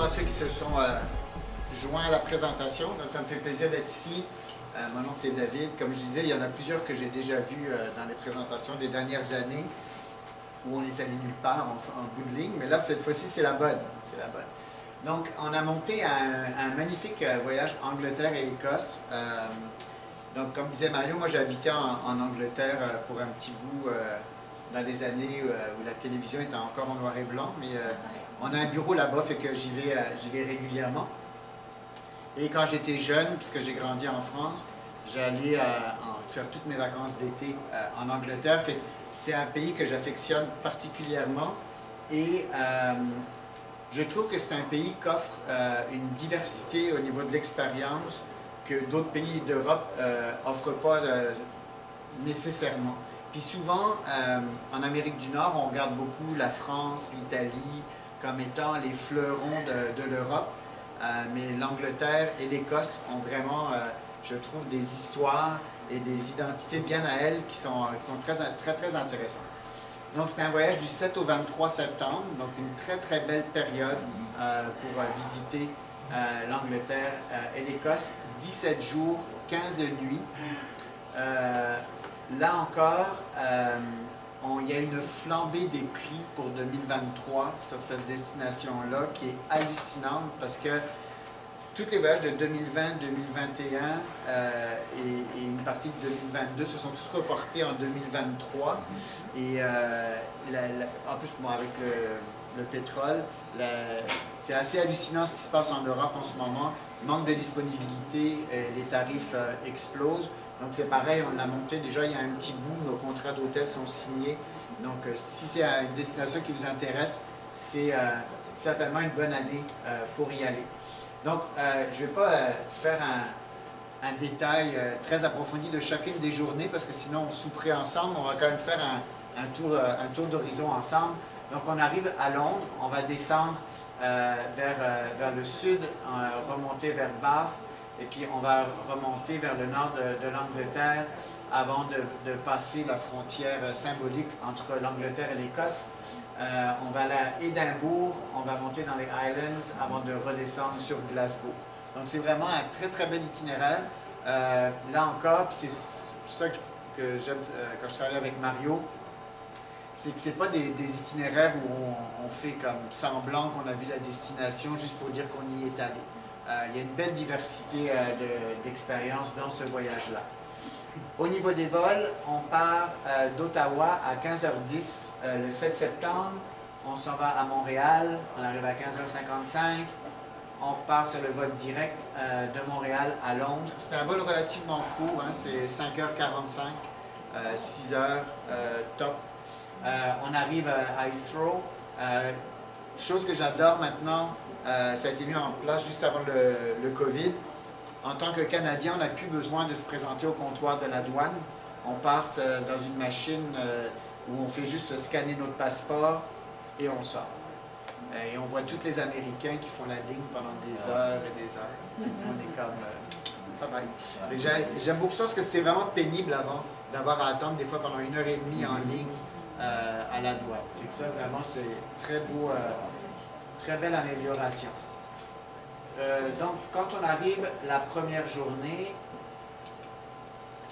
à ceux qui se sont joints à la présentation. Donc, ça me fait plaisir d'être ici. Mon nom, c'est David. Comme je disais, il y en a plusieurs que j'ai déjà vus dans les présentations des dernières années où on est allé nulle part en bout de ligne. Mais là, cette fois-ci, c'est la bonne. C'est la bonne. Donc, on a monté un magnifique voyage Angleterre et Écosse. Donc, comme disait Mario, moi, j'ai habité en Angleterre pour un petit bout dans les années où la télévision était encore en noir et blanc. Mais on a un bureau là-bas, fait que j'y vais régulièrement. Et quand j'étais jeune, puisque j'ai grandi en France, j'allais faire toutes mes vacances d'été en Angleterre. C'est un pays que j'affectionne particulièrement. Et je trouve que c'est un pays qui offre une diversité au niveau de l'expérience que d'autres pays d'Europe n'offrent pas nécessairement. Puis souvent, en Amérique du Nord, on regarde beaucoup la France, l'Italie comme étant les fleurons de l'Europe. Mais l'Angleterre et l'Écosse ont vraiment, je trouve, des histoires et des identités bien à elles qui sont très intéressantes. Donc, c'était un voyage du 7 au 23 septembre, donc une très belle période pour visiter l'Angleterre et l'Écosse. 17 jours, 15 nuits. Là encore, il y a une flambée des prix pour 2023 sur cette destination-là qui est hallucinante parce que tous les voyages de 2020, 2021 et une partie de 2022 se sont tous reportés en 2023. Et en plus, avec le pétrole, c'est assez hallucinant ce qui se passe en Europe en ce moment. Manque de disponibilité, les tarifs explosent. Donc c'est pareil, on l'a monté déjà il y a un petit bout, nos contrats d'hôtel sont signés. Donc si c'est une destination qui vous intéresse, c'est certainement une bonne année pour y aller. Donc je ne vais pas faire un détail très approfondi de chacune des journées parce que sinon on souperait ensemble, on va quand même faire un tour d'horizon ensemble. Donc on arrive à Londres, on va descendre vers le sud, remonter vers Bath. Et puis on va remonter vers le nord de l'Angleterre avant de passer la frontière symbolique entre l'Angleterre et l'Écosse. On va aller à Édimbourg, on va monter dans les Highlands avant de redescendre sur Glasgow. Donc c'est vraiment un très bel itinéraire. Là encore, c'est ça que j'aime quand je travaille avec Mario, c'est que ce n'est pas des itinéraires où on fait comme semblant qu'on a vu la destination juste pour dire qu'on y est allé. Il y a une belle diversité d'expériences dans ce voyage-là. Au niveau des vols, on part d'Ottawa à 15h10 le 7 septembre. On s'en va à Montréal, on arrive à 15h55. On repart sur le vol direct de Montréal à Londres. C'est un vol relativement court, hein, c'est 5h45, 6h top. On arrive à Heathrow. Chose que j'adore maintenant, ça a été mis en place juste avant le COVID. En tant que Canadien, on n'a plus besoin de se présenter au comptoir de la douane. On passe dans une machine où on fait juste scanner notre passeport et on sort. Et on voit tous les Américains qui font la ligne pendant des heures et des heures. On est comme pas mal. J'aime beaucoup ça parce que c'était vraiment pénible avant d'avoir à attendre des fois pendant 1h30 en ligne à la douane. Fait que ça, vraiment, c'est très beau. Très belle amélioration. Donc, quand on arrive la première journée,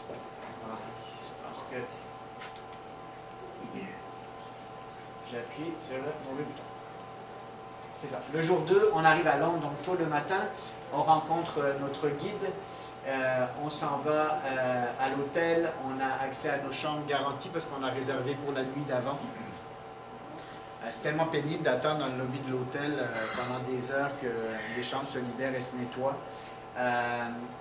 je pense que j'appuie sur le mauvais bouton. C'est ça. Le jour 2, on arrive à Londres, donc tôt le matin, on rencontre notre guide, on s'en va à l'hôtel, on a accès à nos chambres garanties parce qu'on a réservé pour la nuit d'avant. C'est tellement pénible d'attendre dans le lobby de l'hôtel pendant des heures que les chambres se libèrent et se nettoient.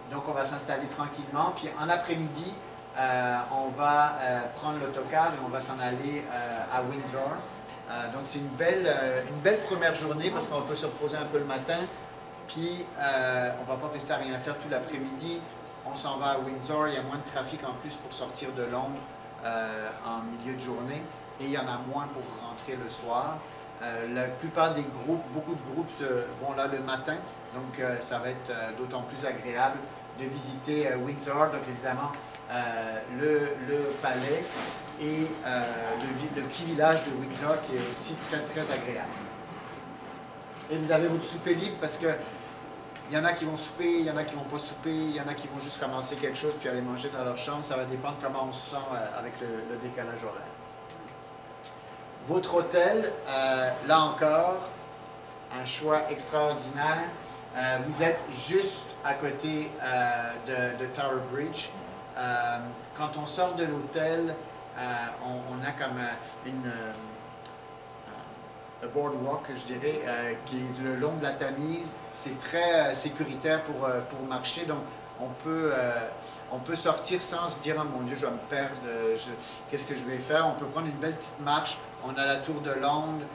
Donc on va s'installer tranquillement. Puis en après-midi, on va prendre l'autocar et on va s'en aller à Windsor. Donc c'est une belle première journée parce qu'on peut se reposer un peu le matin. Puis on ne va pas rester à rien faire tout l'après-midi. On s'en va à Windsor. Il y a moins de trafic en plus pour sortir de Londres en milieu de journée. Et il y en a moins pour rentrer le soir. La plupart des groupes, beaucoup de groupes vont là le matin, donc ça va être d'autant plus agréable de visiter Windsor, donc évidemment le palais et le petit village de Windsor qui est aussi très agréable. Et vous avez votre souper libre parce que il y en a qui vont souper, il y en a qui vont pas souper, il y en a qui vont juste ramasser quelque chose puis aller manger dans leur chambre. Ça va dépendre comment on se sent avec le décalage horaire. Votre hôtel, là encore, un choix extraordinaire. Vous êtes juste à côté de Tower Bridge. Quand on sort de l'hôtel, on a comme un boardwalk, je dirais, qui est le long de la Tamise. C'est très sécuritaire pour marcher, donc on peut sortir sans se dire « Oh mon Dieu, je vais me perdre, qu'est-ce que je vais faire ?» On peut prendre une belle petite marche, on a la tour de Londres,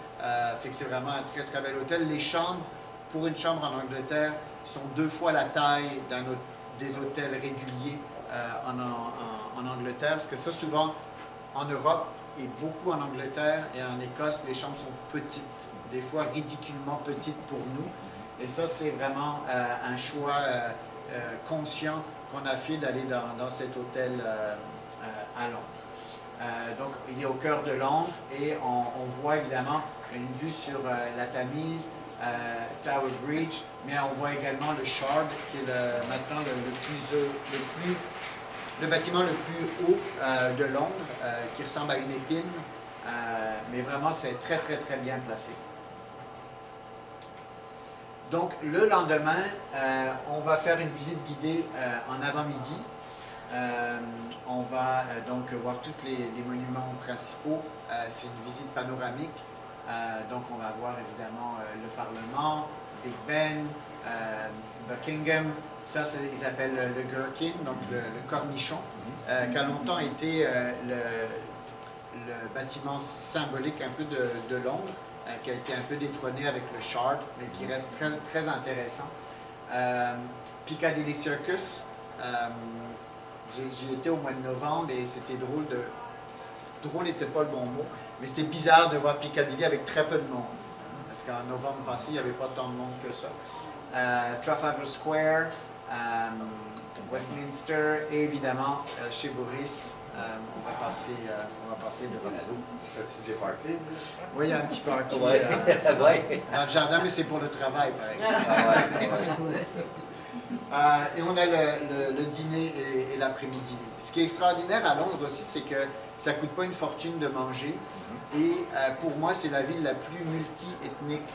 fait que c'est vraiment un très très bel hôtel. Les chambres, pour une chambre en Angleterre, sont 2 fois la taille des hôtels réguliers en Angleterre, parce que ça souvent, en Europe, et beaucoup en Angleterre et en Écosse, les chambres sont petites, des fois ridiculement petites pour nous. Et ça, c'est vraiment un choix conscient qu'on a fait d'aller dans cet hôtel à Londres. Donc, il est au cœur de Londres et on voit évidemment une vue sur la Tamise, Tower Bridge, mais on voit également le Shard, qui est maintenant le bâtiment le plus haut de Londres, qui ressemble à une épine, mais vraiment c'est très très très bien placé. Donc le lendemain, on va faire une visite guidée en avant-midi. On va donc voir tous les monuments principaux. C'est une visite panoramique. Donc on va voir évidemment le Parlement, Big Ben, Buckingham. Ça, ils appellent le gherkin, donc le cornichon, qui a longtemps été le bâtiment symbolique un peu de Londres, qui a été un peu détrôné avec le Shard, mais qui reste très, très intéressant. Piccadilly Circus, j'y étais au mois de novembre et c'était drôle de... Drôle n'était pas le bon mot, mais c'était bizarre de voir Piccadilly avec très peu de monde. Parce qu'en novembre passé, il n'y avait pas tant de monde que ça. Trafalgar Square, Westminster et évidemment chez Boris, on va passer devant. Fais-tu des parties? Oui, il y a un petit party dans le jardin, mais c'est pour le travail, par exemple. Et on a le dîner et l'après-midi. Ce qui est extraordinaire à Londres aussi, c'est que ça ne coûte pas une fortune de manger. Et pour moi, c'est la ville la plus multi-ethnique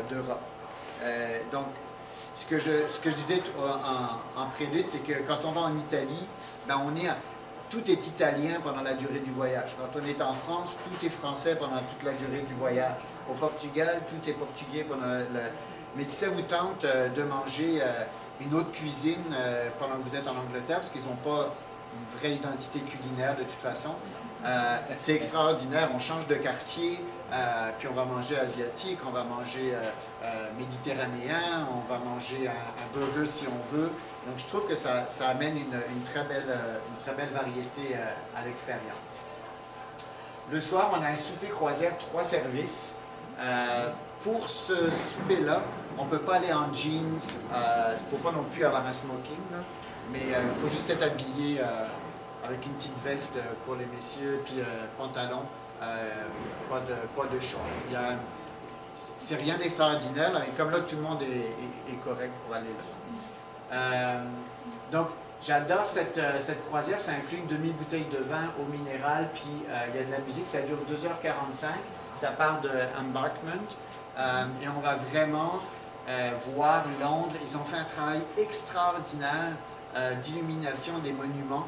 d'Europe. Donc, ce que je disais en prélude, c'est que quand on va en Italie, ben tout est italien pendant la durée du voyage. Quand on est en France, tout est français pendant toute la durée du voyage. Au Portugal, tout est portugais pendant Mais si ça vous tente de manger une autre cuisine pendant que vous êtes en Angleterre, parce qu'ils n'ont pas une vraie identité culinaire de toute façon, c'est extraordinaire. On change de quartier, puis on va manger asiatique, on va manger méditerranéen, on va manger un burger si on veut. Donc je trouve que ça amène une très belle variété à l'expérience. Le soir, on a un souper croisière 3 services. Pour ce souper-là, on ne peut pas aller en jeans, il ne faut pas non plus avoir un smoking, là, mais il faut juste être habillé avec une petite veste pour les messieurs, puis pantalon, pas de short. C'est rien d'extraordinaire, mais comme là, tout le monde est correct pour aller là. Donc, j'adore cette croisière, ça inclut une demi-bouteille de vin au minéral, puis il y a de la musique, ça dure 2h45, ça part de Embarkment, et on va vraiment voir Londres. Ils ont fait un travail extraordinaire d'illumination des monuments.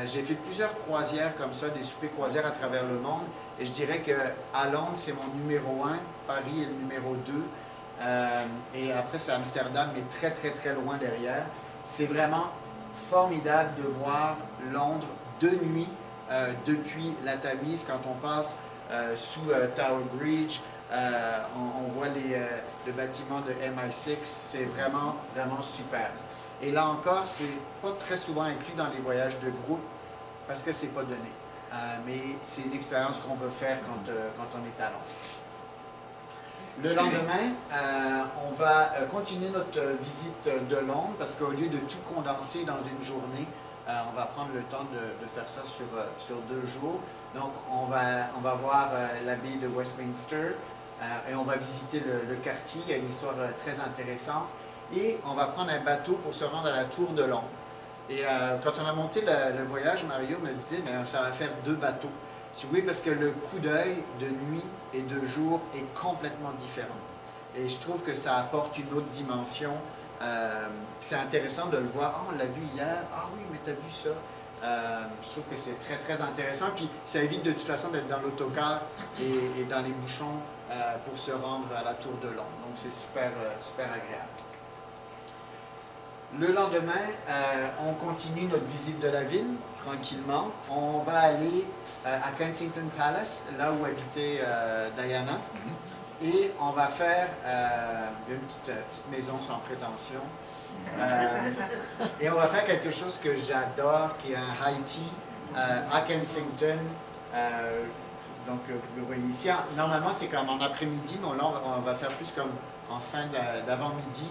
J'ai fait plusieurs croisières comme ça, des soupers croisières à travers le monde, et je dirais qu'à Londres, c'est mon numéro 1, Paris est le numéro 2, et après c'est Amsterdam, mais très très très loin derrière. C'est vraiment formidable de voir Londres de nuit depuis la Tamise, quand on passe sous Tower Bridge, on voit le bâtiment de MI6, c'est vraiment, vraiment super. Et là encore, c'est pas très souvent inclus dans les voyages de groupe parce que c'est pas donné. Mais c'est une expérience qu'on veut faire quand on est à Londres. Le lendemain, on va continuer notre visite de Londres parce qu'au lieu de tout condenser dans une journée, on va prendre le temps de faire ça sur 2 jours. Donc, on va voir l'abbaye de Westminster, et on va visiter le quartier. Il y a une histoire très intéressante. Et on va prendre un bateau pour se rendre à la Tour de Londres. Et quand on a monté le voyage, Mario me disait, mais ça va faire 2 bateaux. Je dis oui, parce que le coup d'œil de nuit et de jour est complètement différent. Et je trouve que ça apporte une autre dimension. C'est intéressant de le voir. Ah, on l'a vu hier. Ah oui, mais tu as vu ça. Je trouve que c'est très, très intéressant. Puis ça évite de toute façon d'être dans l'autocar et dans les bouchons pour se rendre à la Tour de Londres. Donc c'est super, super agréable. Le lendemain, on continue notre visite de la ville, tranquillement. On va aller à Kensington Palace, là où habitait Diana. Et on va faire une petite maison sans prétention. Et on va faire quelque chose que j'adore, qui est un high tea à Kensington. Donc, vous le voyez ici. Normalement, c'est comme en après-midi, mais là, on va le faire plus comme en fin d'avant-midi.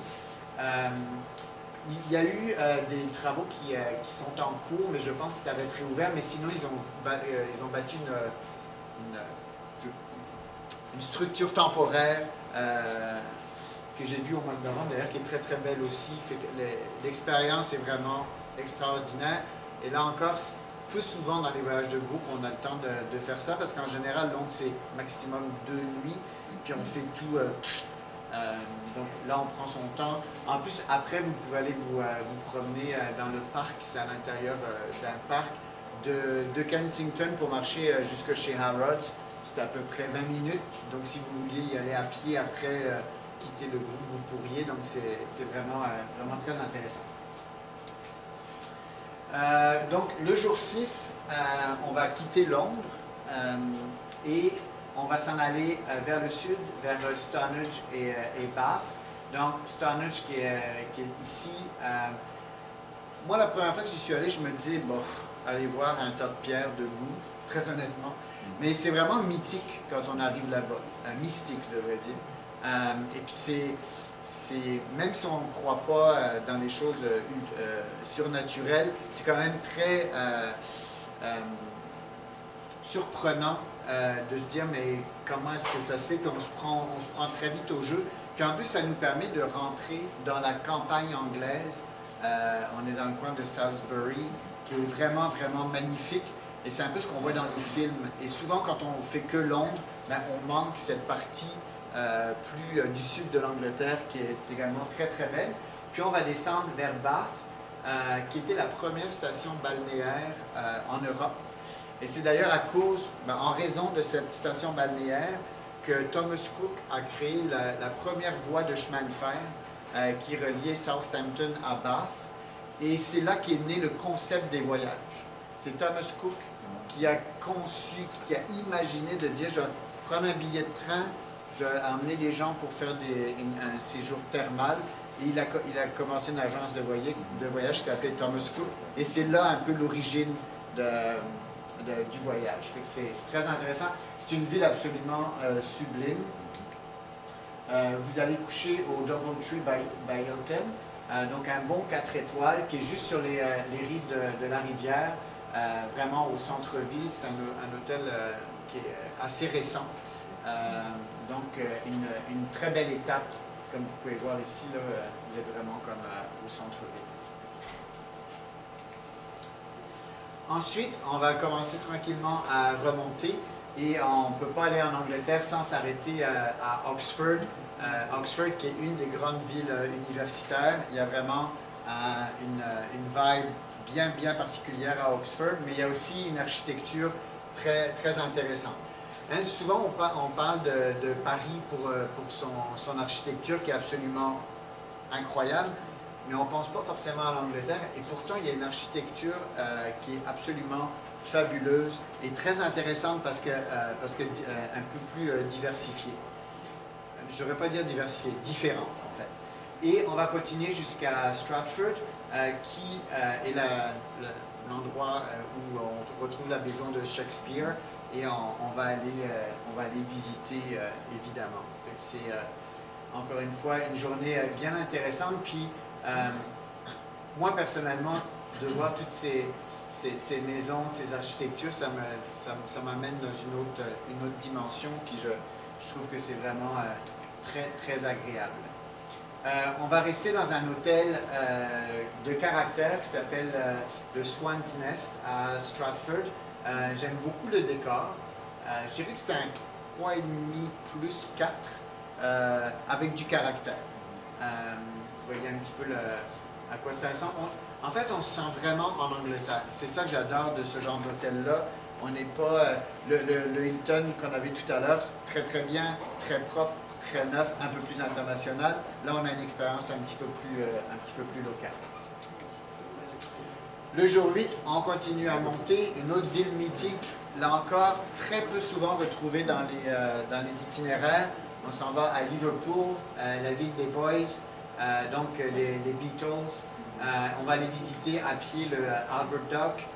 Il y a eu des travaux qui sont en cours, mais je pense que ça va être réouvert. Mais sinon, ils ont bâti une structure temporaire que j'ai vue au mois de novembre, d'ailleurs, qui est très, très belle aussi. L'expérience est vraiment extraordinaire. Et là encore, plus souvent dans les voyages de groupe, on a le temps de faire ça, parce qu'en général, Londres, c'est maximum 2 nuits, puis on fait tout... donc là, on prend son temps. En plus, après, vous pouvez aller vous promener dans le parc. C'est à l'intérieur d'un parc de Kensington pour marcher jusque chez Harrods. C'est à peu près 20 minutes. Donc, si vous vouliez y aller à pied après quitter le groupe, vous pourriez. Donc, c'est vraiment, vraiment très intéressant. Donc, le jour 6, on va quitter Londres et on va s'en aller vers le sud, vers Stonehenge et Bath. Donc, Stonehenge qui est ici. Moi, la première fois que j'y suis allé, je me disais, bon, aller voir un tas de pierres debout, très honnêtement. Mais c'est vraiment mythique quand on arrive là-bas. Mystique, je devrais dire. Et puis, même si on ne croit pas dans les choses surnaturelles, c'est quand même très surprenant de se dire, mais comment est-ce que ça se fait qu'on se prend très vite au jeu. Puis en plus, ça nous permet de rentrer dans la campagne anglaise. On est dans le coin de Salisbury, qui est vraiment, vraiment magnifique. Et c'est un peu ce qu'on voit dans les films. Et souvent, quand on fait que Londres, ben, on manque cette partie plus du sud de l'Angleterre, qui est également très, très belle. Puis on va descendre vers Bath, qui était la première station balnéaire en Europe. Et c'est d'ailleurs en raison de cette station balnéaire, que Thomas Cook a créé la première voie de chemin de fer qui reliait Southampton à Bath. Et c'est là qu'est né le concept des voyages. C'est Thomas Cook qui a conçu, qui a imaginé de dire, je vais prendre un billet de train, je vais emmener les gens pour faire un séjour thermal. Et il a commencé une agence de voyage qui s'appelait Thomas Cook. Et c'est là un peu l'origine du voyage. C'est très intéressant. C'est une ville absolument sublime. Vous allez coucher au Doubletree by Hilton, donc un bon 4 étoiles qui est juste sur les rives de la rivière, vraiment au centre-ville. C'est un hôtel qui est assez récent. Donc une très belle étape, comme vous pouvez voir ici, là, vous êtes vraiment comme au centre-ville. Ensuite, on va commencer tranquillement à remonter et on ne peut pas aller en Angleterre sans s'arrêter à Oxford. Oxford qui est une des grandes villes universitaires. Il y a vraiment une vibe bien, bien particulière à Oxford, mais il y a aussi une architecture très, très intéressante. Hein, souvent, on parle de Paris pour son architecture qui est absolument incroyable. Mais on ne pense pas forcément à l'Angleterre. Et pourtant, il y a une architecture qui est absolument fabuleuse et très intéressante parce que un peu plus diversifiée. Je ne devrais pas dire diversifiée, différent en fait. Et on va continuer jusqu'à Stratford, qui est l'endroit où on retrouve la maison de Shakespeare. Et on va aller visiter, évidemment. C'est encore une fois une journée bien intéressante. Puis, moi, personnellement, de voir toutes ces maisons, ces architectures, ça m'amène dans une autre dimension. Puis je trouve que c'est vraiment très, très agréable. On va rester dans un hôtel de caractère qui s'appelle le Swan's Nest à Stratford. J'aime beaucoup le décor. Je dirais que c'est un 3,5 plus 4 avec du caractère. Vous voyez un petit peu à quoi ça ressemble. En fait, on se sent vraiment en Angleterre. C'est ça que j'adore de ce genre d'hôtel-là. On n'est pas... le Hilton qu'on avait tout à l'heure, c'est très très bien, très propre, très neuf, un peu plus international. Là, on a une expérience un petit peu plus locale. Le jour 8, on continue à monter. Une autre ville mythique, là encore, très peu souvent retrouvée dans les itinéraires. On s'en va à Liverpool, la ville des Boys, donc les Beatles. On va aller visiter à pied le Albert Dock,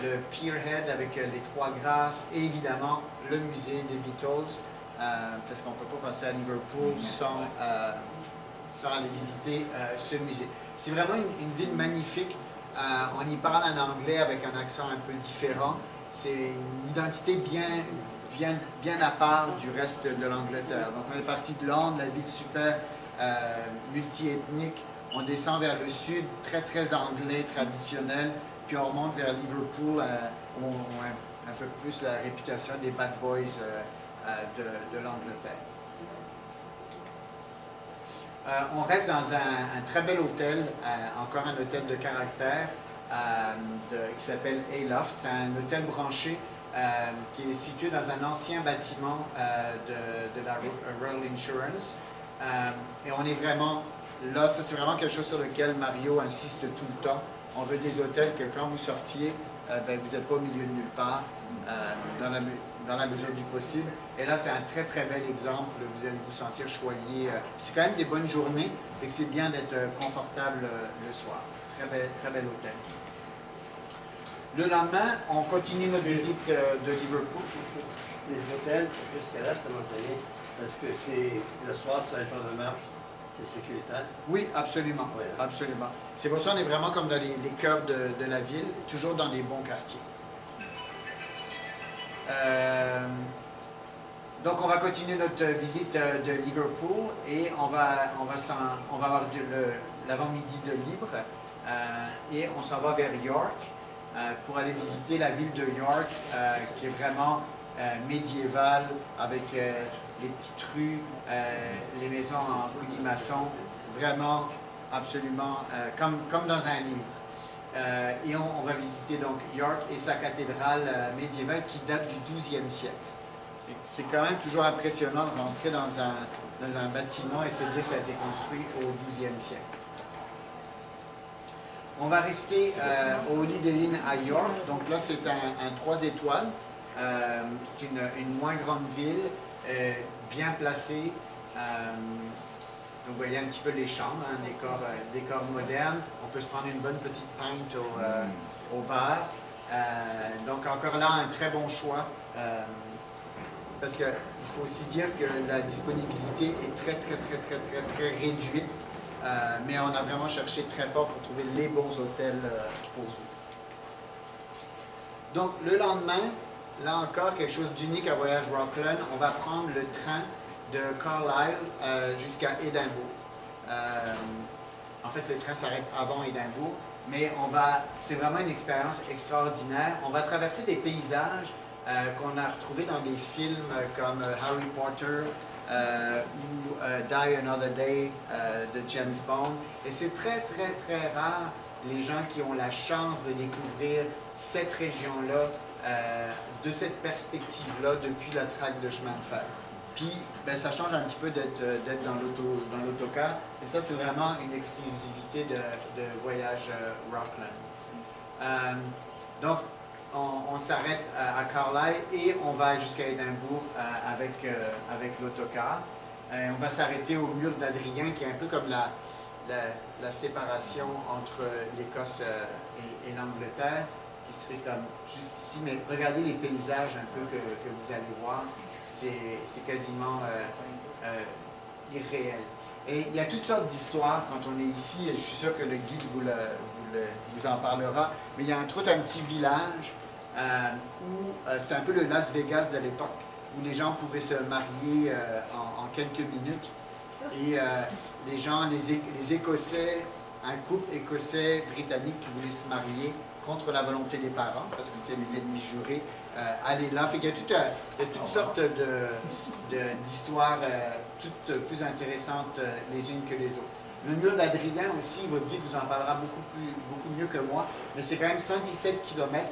le Pierhead avec les Trois Grâces et évidemment le musée des Beatles, parce qu'on ne peut pas passer à Liverpool sans aller visiter ce musée. C'est vraiment une ville magnifique. On y parle en anglais avec un accent un peu différent. C'est une identité bien à part du reste de l'Angleterre. Donc on est parti de Londres, la ville super multiethnique. On descend vers le sud, très très anglais, traditionnel, puis on remonte vers Liverpool, où on a un peu plus la réputation des bad boys de l'Angleterre. On reste dans un très bel hôtel, encore un hôtel de caractère, qui s'appelle Aloft. C'est un hôtel branché qui est situé dans un ancien bâtiment de la Royal Insurance. Et on est vraiment... Là, ça c'est vraiment quelque chose sur lequel Mario insiste tout le temps. On veut des hôtels que quand vous sortiez, vous n'êtes pas au milieu de nulle part, dans la mesure du possible. Et là, c'est un très très bel exemple. Vous allez vous sentir choyé. C'est quand même des bonnes journées, et c'est bien d'être confortable le soir. Très bel hôtel. Le lendemain, on continue notre visite de Liverpool. Les hôtels, jusqu'à là, comment ça vient? Parce que c'est le soir, ça va être de marche. C'est sécuritaire? Oui, absolument. Ouais. Absolument. C'est pour ça qu'on est vraiment comme dans les cœurs de la ville, toujours dans des bons quartiers. Donc, on va continuer notre visite de Liverpool et on va avoir l'avant-midi de libre et on s'en va vers York pour aller visiter la ville de York qui est vraiment médiévale avec les petites rues, les maisons en coulis-maçon, vraiment, absolument, comme dans un livre. Et on va visiter donc York et sa cathédrale médiévale qui date du 12e siècle. C'est quand même toujours impressionnant de rentrer dans un bâtiment et se dire que ça a été construit au 12e siècle. On va rester au Holiday Inn à York. Donc là, c'est un 3 étoiles. C'est une moins grande ville, bien placée. Donc, vous voyez un petit peu les chambres, décor moderne. On peut se prendre une bonne petite pinte au bar. Donc, encore là, un très bon choix. Parce qu'il faut aussi dire que la disponibilité est très réduite. Mais on a vraiment cherché très fort pour trouver les bons hôtels pour vous. Donc, le lendemain, là encore, quelque chose d'unique à Voyage Rockland, on va prendre le train de Carlisle jusqu'à Édimbourg. En fait, le train s'arrête avant Édimbourg, mais c'est vraiment une expérience extraordinaire. On va traverser des paysages qu'on a retrouvés dans des films comme Harry Potter ou Die Another Day de James Bond. Et c'est très rare les gens qui ont la chance de découvrir cette région-là, de cette perspective-là, depuis la traque de chemin de fer. Puis, ça change un petit peu d'être dans l'autocar. Et ça, c'est vraiment une exclusivité de Voyage Rockland. Donc, on s'arrête à Carlisle et on va jusqu'à Édimbourg avec l'autocar. On va s'arrêter au mur d'Adrien, qui est un peu comme la séparation entre l'Écosse et l'Angleterre, qui se fait comme juste ici. Mais regardez les paysages un peu que vous allez voir. C'est quasiment irréel. Et il y a toutes sortes d'histoires quand on est ici, et je suis sûr que le guide vous en parlera, mais il y a entre autres un petit village où c'est un peu le Las Vegas de l'époque, où les gens pouvaient se marier en quelques minutes. Et les gens, les Écossais, un couple écossais-britannique qui voulait se marier contre la volonté des parents, parce que c'était les ennemis jurés, aller là. Fait qu'il y a toutes sortes d'histoires, toutes plus intéressantes les unes que les autres. Le mur d'Adrien aussi, votre guide vous en parlera beaucoup mieux que moi, mais c'est quand même 117 km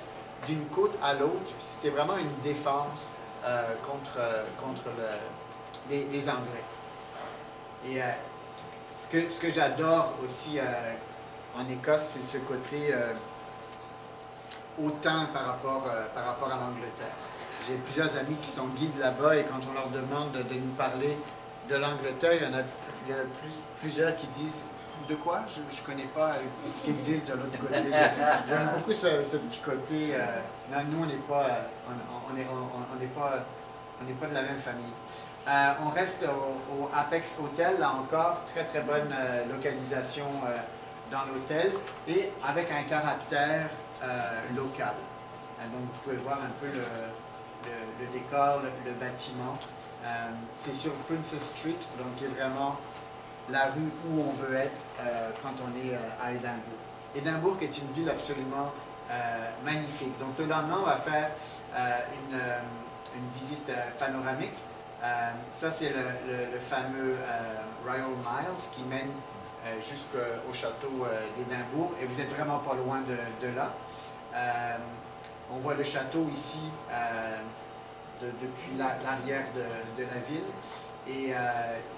d'une côte à l'autre, puis c'était vraiment une défense contre les Anglais. Et ce que j'adore aussi en Écosse, c'est ce côté hautain par rapport à l'Angleterre. J'ai plusieurs amis qui sont guides là-bas et quand on leur demande de nous parler de l'Angleterre, il y en a plusieurs qui disent « De quoi? Je ne connais pas ce qui existe de l'autre côté. » J'aime beaucoup ce petit côté. Nous, on n'est pas de la même famille. On reste au Apex Hotel, là encore, très bonne localisation dans l'hôtel et avec un caractère local. Donc vous pouvez voir un peu le décor, le bâtiment. C'est sur Princess Street, donc qui est vraiment la rue où on veut être quand on est à Édimbourg. Édimbourg est une ville absolument magnifique. Donc le lendemain, on va faire une visite panoramique. Ça, c'est le fameux Royal Miles qui mène jusqu'au château d'Édimbourg. Et vous n'êtes vraiment pas loin de là. On voit le château ici depuis l'arrière de la ville. Et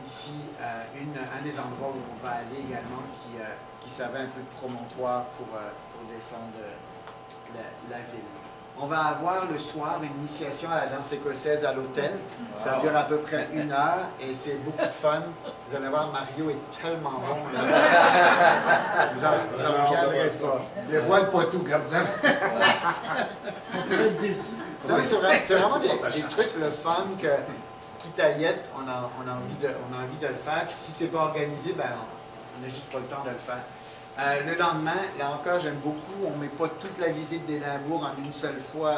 ici, un des endroits où on va aller également qui servait un peu de promontoire pour défendre la ville. On va avoir le soir une initiation à la danse écossaise à l'hôtel. Ça dure à peu près 1 heure et c'est beaucoup de fun. Vous allez voir, Mario est tellement bon. Vous en reviendrez pas. Le voile pas tout, gardien. Non, c'est vraiment des trucs, le fun que, quitte à y être, on a envie de le faire. Puis si c'est pas organisé, ben, on n'a juste pas le temps de le faire. Le lendemain, là encore, j'aime beaucoup, on ne met pas toute la visite d'Édimbourg en une seule fois,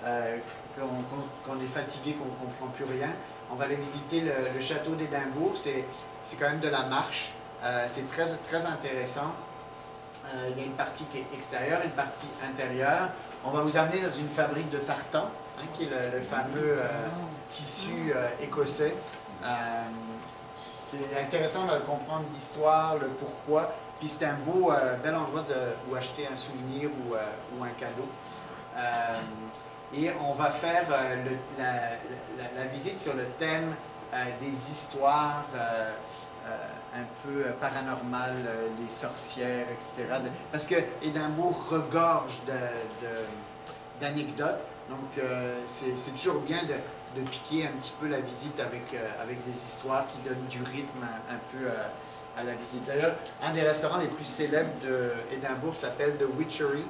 qu'on est fatigué, qu'on ne comprend plus rien. On va aller visiter le château d'Édimbourg, c'est quand même de la marche, c'est très intéressant. Il y a une partie qui est extérieure, une partie intérieure. On va vous amener dans une fabrique de tartans, qui est le fameux tissu écossais. C'est intéressant de comprendre l'histoire, le pourquoi. Puis c'est un bel endroit où acheter un souvenir ou un cadeau. Et on va faire la visite sur le thème des histoires un peu paranormales, les sorcières, etc. Parce que Édimbourg regorge d'anecdotes. Donc c'est toujours bien de piquer un petit peu la visite avec des histoires qui donnent du rythme un peu à la visite. D'ailleurs, un des restaurants les plus célèbres d'Édimbourg s'appelle The Witchery.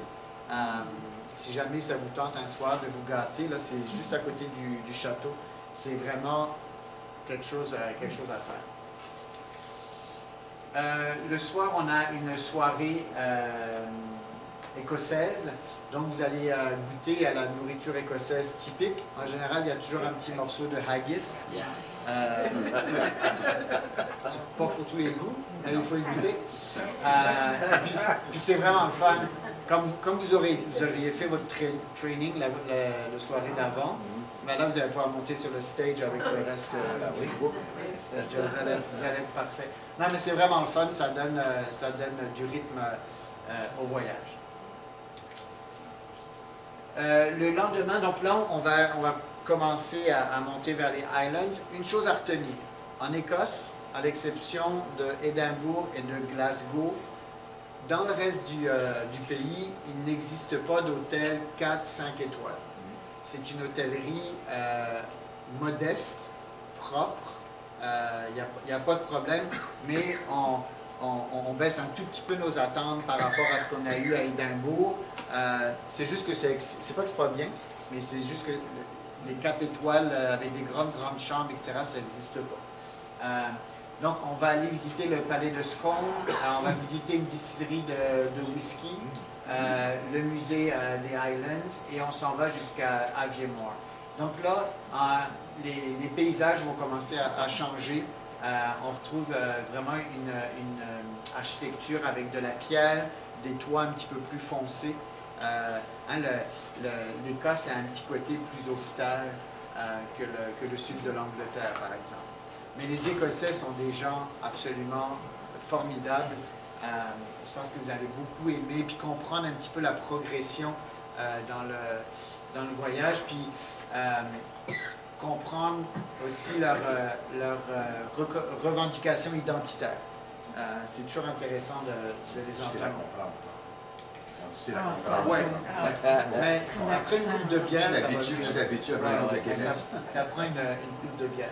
Si jamais ça vous tente un soir de vous gâter, là, c'est juste à côté du château. C'est vraiment quelque chose à faire. Le soir, on a une soirée écossaise. Donc, vous allez goûter à la nourriture écossaise typique. En général, il y a toujours un petit morceau de haggis. Yes. C'est pas pour tous les goûts, mais il faut y goûter. Puis c'est vraiment le fun. Comme vous auriez fait votre training la soirée d'avant, ben là, vous allez pouvoir monter sur le stage avec le reste du groupe. Vous allez être parfait. Non, mais c'est vraiment le fun. Ça donne du rythme au voyage. Le lendemain, donc là, on va commencer à monter vers les Highlands. Une chose à retenir, en Écosse, à l'exception d'Édimbourg et de Glasgow, dans le reste du pays, il n'existe pas d'hôtel 4-5 étoiles. C'est une hôtellerie modeste, propre, il n'y a pas de problème, mais on baisse un tout petit peu nos attentes par rapport à ce qu'on a eu à Édimbourg. C'est juste que c'est pas que c'est pas bien, mais c'est juste que les 4 étoiles avec des grandes chambres, etc., ça n'existe pas. Donc, on va aller visiter le palais de Scone, on va visiter une distillerie de whisky, le musée des Highlands, et on s'en va jusqu'à Aviemore. Donc là, les paysages vont commencer à changer. On retrouve vraiment une architecture avec de la pierre, des toits un petit peu plus foncés. L'Écosse a un petit côté plus austère que le sud de l'Angleterre, par exemple. Mais les Écossais sont des gens absolument formidables. Je pense que vous allez beaucoup aimer, puis comprendre un petit peu la progression dans le voyage, puis comprendre aussi leur revendication identitaire. C'est toujours intéressant de les entendre. C'est la comprendre. Oui, mais après une coupe de bière, ça va mieux. Tu t'habitues à prendre de Guinness. Ça prend une coupe de bière.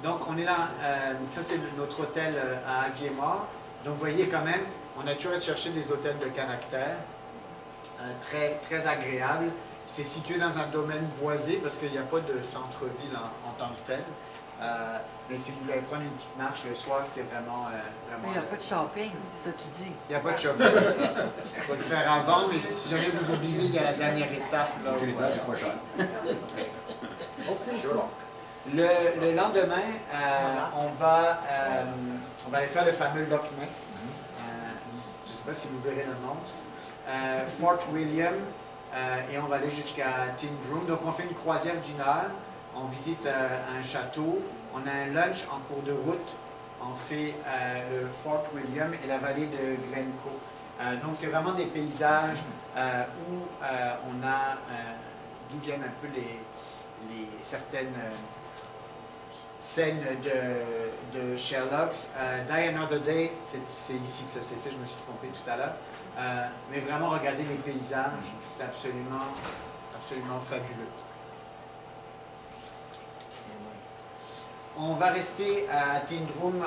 Donc, on est là, ça c'est notre hôtel à Aviemore. Donc, vous voyez quand même, on a toujours été chercher des hôtels de caractère, très, très agréables. C'est situé dans un domaine boisé parce qu'il n'y a pas de centre-ville en tant que tel. Mais si vous voulez prendre une petite marche le soir, c'est vraiment... Mais il n'y a pas de shopping, c'est ça que tu dis. Il n'y a pas de shopping. Il faut le faire avant, mais si jamais vous oubliez, il y a la dernière étape. Sécuritaire, c'est pas cher. Le lendemain, on va aller faire le fameux Loch Ness. Je ne sais pas si vous verrez le monstre. Fort William, et on va aller jusqu'à Tyndrum. Donc on fait une croisière d'1 heure. On visite un château. On a un lunch en cours de route. On fait le Fort William et la vallée de Glencoe. Donc c'est vraiment des paysages où on a d'où viennent un peu certaines scènes de Sherlock's. Die Another Day, c'est ici que ça s'est fait, je me suis trompé tout à l'heure. Mais vraiment, regardez les paysages, c'est absolument fabuleux. On va rester à Tyndrum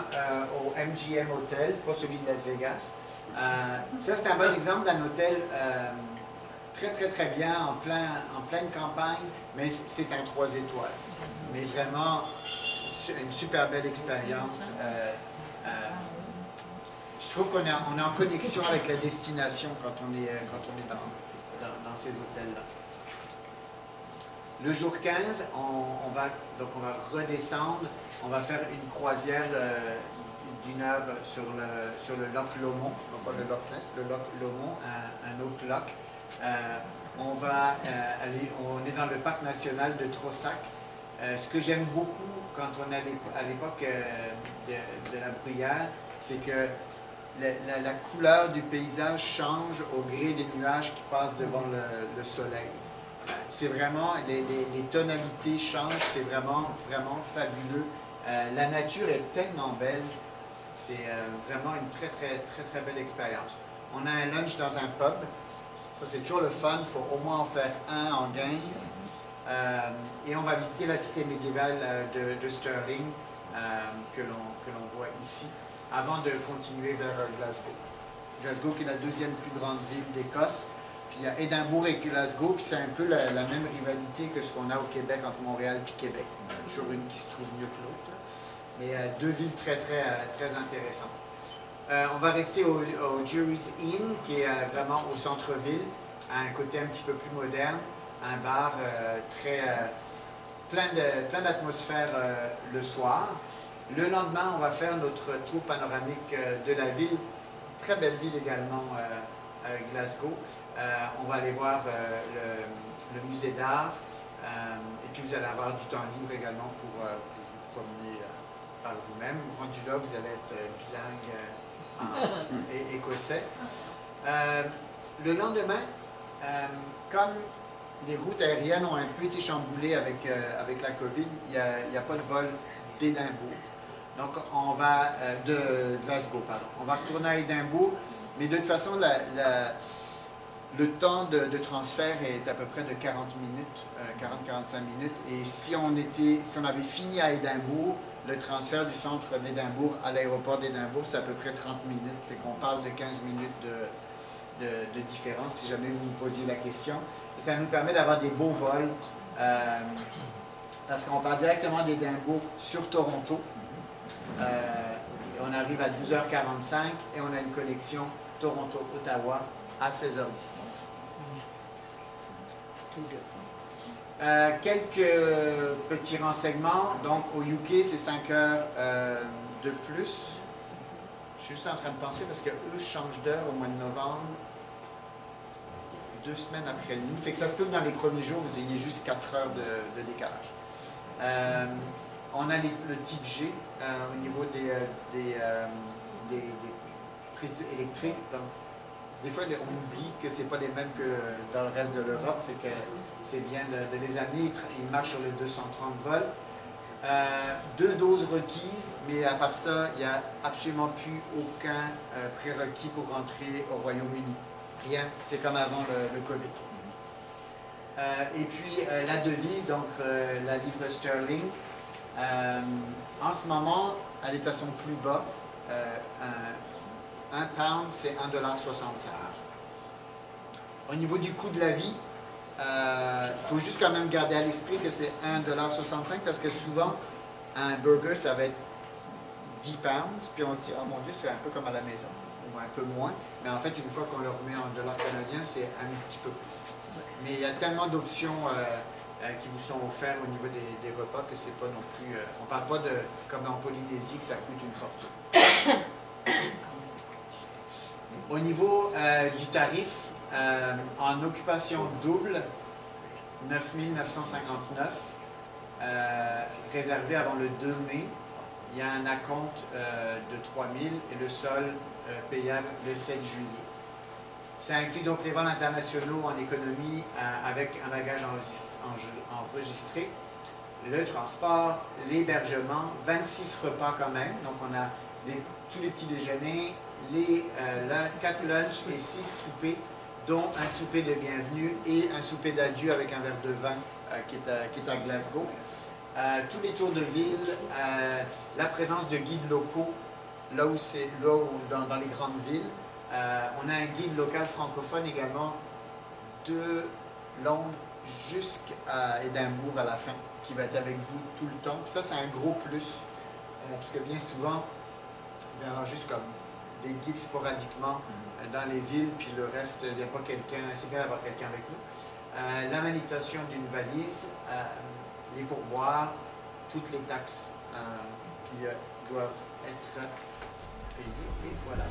au MGM Hotel, pas celui de Las Vegas. Ça, c'est un bon exemple d'un hôtel très, très, très bien, en pleine campagne, mais c'est un 3 étoiles. Mais vraiment, une super belle expérience. Je trouve qu'on est en connexion avec la destination quand on est dans ces hôtels-là. Le jour 15, on va redescendre, on va faire une croisière d'1 heure sur le Loch Lomond, non pas le Loch Ness, le Loch Lomond, un autre loch. On est dans le parc national de Trossac. Ce que j'aime beaucoup quand on est à l'époque de la bruyère, c'est que la couleur du paysage change au gré des nuages qui passent devant le soleil. C'est vraiment, les tonalités changent, c'est vraiment, vraiment fabuleux. La nature est tellement belle, c'est vraiment une très, très, très, très belle expérience. On a un lunch dans un pub, ça c'est toujours le fun, il faut au moins en faire un en gang. Et on va visiter la cité médiévale de Stirling, que l'on voit ici, avant de continuer vers Glasgow. Glasgow qui est la 2e plus grande ville d'Écosse. Puis il y a Édimbourg et Glasgow, puis c'est un peu la même rivalité que ce qu'on a au Québec entre Montréal et Québec. Toujours une qui se trouve mieux que l'autre. Mais 2 villes très, très, très intéressantes. On va rester au Jury's Inn, qui est vraiment au centre-ville, à un côté un petit peu plus moderne. Un bar plein d'atmosphère le soir. Le lendemain, on va faire notre tour panoramique de la ville. Très belle ville également, Glasgow. On va aller voir le musée d'art. Et puis vous allez avoir du temps libre également pour vous promener par vous-même. Rendu là, vous allez être bilingue et écossais. Le lendemain, comme les routes aériennes ont un peu été chamboulées avec la COVID, il n'y a pas de vol d'Édimbourg. Donc, on va de Glasgow, pardon. On va retourner à Édimbourg, mais de toute façon, le temps de transfert est à peu près de 40 minutes, 40-45 minutes. Et si on avait fini à Édimbourg, le transfert du centre d'Édimbourg à l'aéroport d'Édimbourg, c'est à peu près 30 minutes. Fait qu'on parle de 15 minutes de différence, si jamais vous vous posiez la question. Et ça nous permet d'avoir des beaux vols, parce qu'on part directement d'Édimbourg sur Toronto. On arrive à 12h45 et on a une connexion Toronto-Ottawa à 16h10. Quelques petits renseignements. Donc, au UK, c'est 5 heures de plus. Je suis juste en train de penser parce qu'eux changent d'heure au mois de novembre, 2 semaines après nous. Fait que ça se peut que dans les premiers jours, vous ayez juste 4 heures de décalage. On a le type G au niveau des prises électriques. Donc, des fois, on oublie que ce n'est pas les mêmes que dans le reste de l'Europe, fait que c'est bien de les amener. Ils marchent sur les 230 volts. 2 doses requises, mais à part ça, il n'y a absolument plus aucun prérequis pour rentrer au Royaume-Uni. Rien, c'est comme avant le COVID. Et puis la devise, donc la livre sterling, en ce moment, elle est à son plus bas. Un pound, c'est 1,65 $. Au niveau du coût de la vie, il faut juste quand même garder à l'esprit que c'est 1,65 $ parce que souvent, un burger, ça va être 10 pounds, puis on se dit, oh mon Dieu, c'est un peu comme à la maison, ou un peu moins. Mais en fait, une fois qu'on le remet en dollars canadiens, c'est un petit peu plus. Mais il y a tellement d'options qui vous sont offertes au niveau des repas que c'est pas non plus... on ne parle pas de, comme en Polynésie, que ça coûte une fortune. Au niveau du tarif, en occupation double, 9 959, réservé avant le 2 mai. Il y a un acompte de 3 000 et le sol payable le 7 juillet. Ça inclut donc les vols internationaux en économie avec un bagage enregistré, le transport, l'hébergement, 26 repas quand même. Donc on a tous les petits déjeuners, 4 lunchs et 6 soupers, dont un souper de bienvenue et un souper d'adieu avec un verre de vin qui est à Glasgow. Tous les tours de ville, la présence de guides locaux, là où dans les grandes villes. On a un guide local francophone également de Londres jusqu'à Édimbourg à la fin, qui va être avec vous tout le temps. Puis ça, c'est un gros plus, parce que bien souvent, il va y avoir juste comme des guides sporadiquement dans les villes, puis le reste, il n'y a pas quelqu'un, c'est bien d'avoir quelqu'un avec nous. La manutention d'une valise, les pourboires, toutes les taxes qui doivent être payées, et voilà.